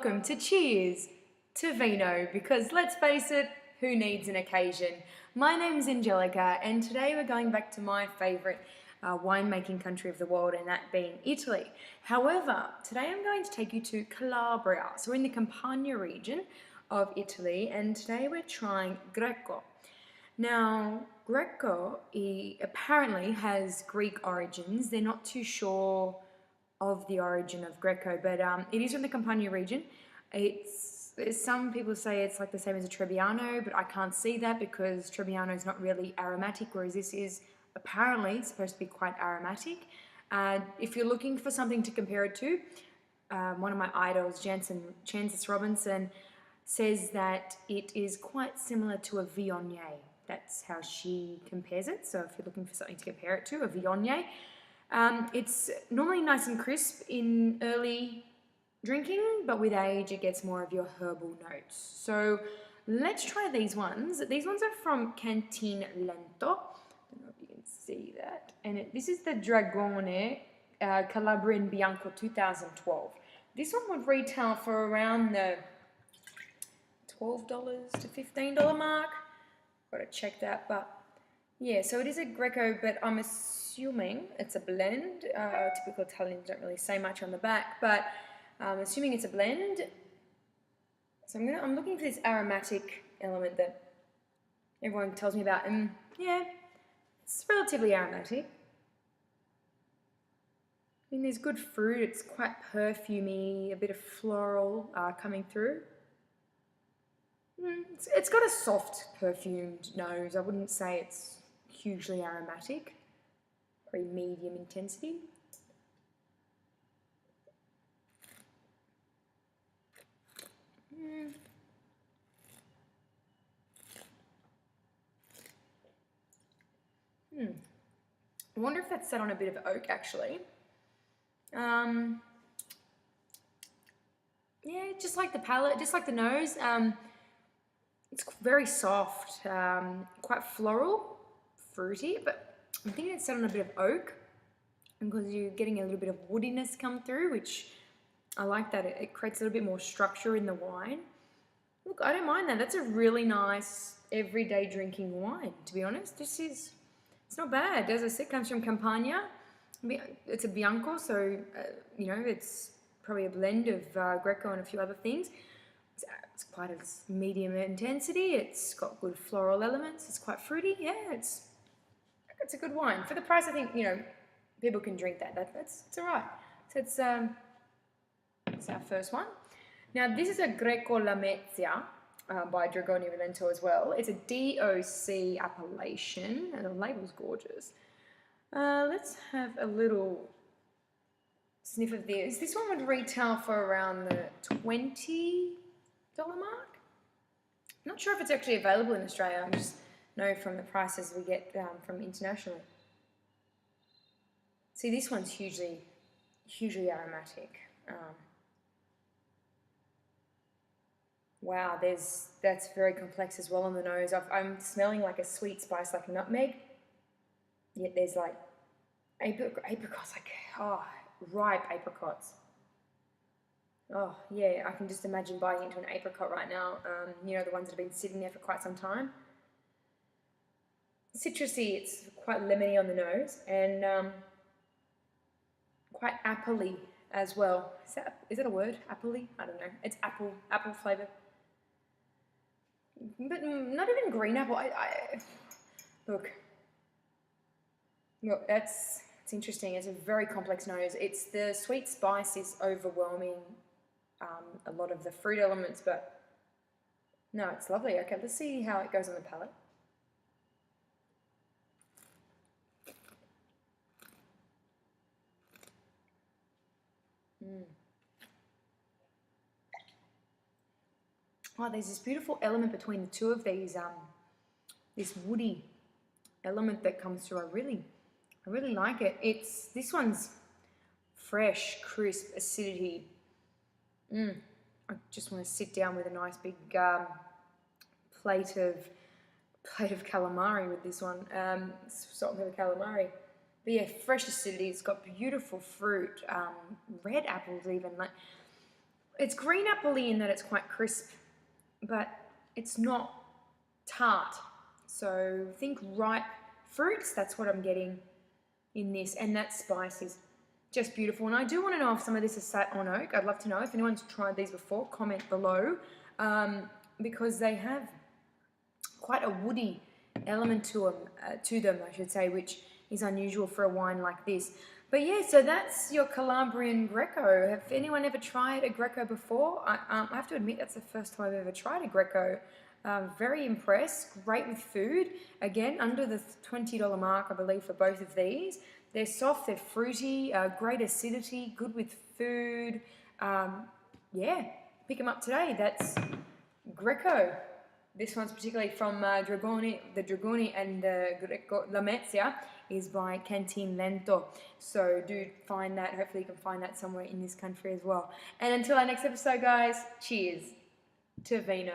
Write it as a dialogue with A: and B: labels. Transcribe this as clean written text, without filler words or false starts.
A: welcome to Cheers to Vino, because let's face it, who needs an occasion? My name's Angelica, and today we're going back to my favourite winemaking country of the world, and that being Italy. However, today I'm going to take you to Calabria. So we're in the Campania region of Italy, and today we're trying Greco. Now, Greco apparently has Greek origins. They're not too sure of the origin of Greco, but it is from the Campania region. Some people say it's like the same as a Trebbiano, but I can't see that because Trebbiano is not really aromatic, whereas this is apparently supposed to be quite aromatic. If you're looking for something to compare it to, one of my idols, Jancis Robinson, says that it is quite similar to a Viognier. That's how she compares it. So if you're looking for something to compare it to, a Viognier. It's normally nice and crisp in early drinking, but with age it gets more of your herbal notes. So let's try these ones. These ones are from Cantin Lento. I don't know if you can see that. And this is the Dragone Calabrian Bianco 2012. This one would retail for around the $12 to $15 mark. Got to check that, but yeah, so it is a Greco, but I'm assuming it's a blend. Typical Italians don't really say much on the back, but I'm assuming it's a blend. So I'm looking for this aromatic element that everyone tells me about, and yeah, it's relatively aromatic. I mean, there's good fruit. It's quite perfumey, a bit of floral coming through. It's got a soft perfumed nose. I wouldn't say it's hugely aromatic, very medium intensity. I wonder if that's set on a bit of oak, actually. Yeah, just like the palate, just like the nose. It's very soft, quite floral, fruity, but I'm thinking it's set on a bit of oak because you're getting a little bit of woodiness come through, which I like that. It creates a little bit more structure in the wine. Look, I don't mind that. That's a really nice everyday drinking wine, to be honest. It's not bad. As I said, it comes from Campania. It's a Bianco, so, it's probably a blend of Greco and a few other things. It's quite a medium intensity. It's got good floral elements. It's quite fruity. Yeah, it's a good wine. For the price, I think, people can drink that. It's all right. So it's our first one. Now, this is a Greco Lamezia by Dragone Relento as well. It's a DOC appellation, and the label's gorgeous. Let's have a little sniff of this. This one would retail for around the $20 mark. I'm not sure if it's actually available in Australia. I just know from the prices we get from internationally. See, this one's hugely aromatic. Wow, that's very complex as well on the nose. I'm smelling like a sweet spice, like nutmeg. Yet there's like apricots, ripe apricots. Oh yeah, I can just imagine biting into an apricot right now. The ones that have been sitting there for quite some time. Citrusy, it's quite lemony on the nose, and quite appley as well. Is that a word? Appley? I don't know. It's apple flavour. But not even green apple. Look, it's interesting. It's a very complex nose. It's the sweet spice is overwhelming a lot of the fruit elements, but no, it's lovely. Okay, let's see how it goes on the palate. Oh, there's this beautiful element between the two of these, this woody element that comes through. I really like it. This one's fresh, crisp, acidity. I just want to sit down with a nice big plate of calamari with this one. Salt and pepper calamari. But yeah, fresh acidity. It's got beautiful fruit, red apples even. Like It's green apple-y in that it's quite crisp, but it's not tart. So think ripe fruits, that's what I'm getting in this, and that spice is just beautiful. And I do want to know if some of this is sat on oak. I'd love to know if anyone's tried these before. Comment below, because they have quite a woody element to them, I should say, which is unusual for a wine like this. But yeah, so that's your Calabrian Greco. Have anyone ever tried a Greco before? I have to admit that's the first time I've ever tried a Greco. Very impressed. Great with food. Again, under the $20 mark, I believe, for both of these. They're soft, they're fruity, great acidity, good with food. Yeah, pick them up today. That's Greco. This one's particularly from Dragoni, the Dragoni and the Greco Lamezia is by Cantin Lento. So do find that. Hopefully you can find that somewhere in this country as well. And until our next episode, guys, cheers to Vino.